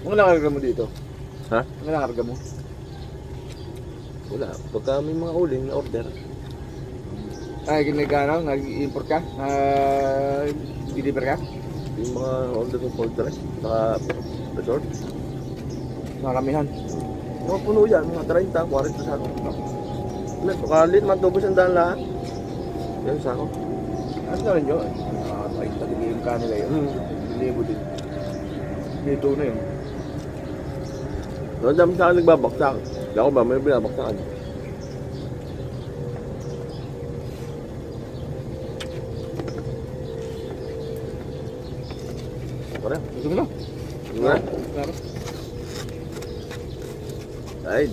Mga nakarga mo dito? Ha? Mga nakarga mo? Wala. Pagka may mga uling na order. Ay, ginagano, nag-import ka? Deliver ka? Yung mga order ng poultry. Saka resort. Maramihan. Mga puno yan. Mga 30, 40 sako. Kalit, matubos ang daan lahat. Yan sako. Ano na rin yun? Ay, tagiging ka nila yun. Libo din. Dito na yun. Ang dami sa akin nagbabaksak. Hindi ako ba, may binabaksakan. Pare, Gusto mo na? nga. Claro. Ay,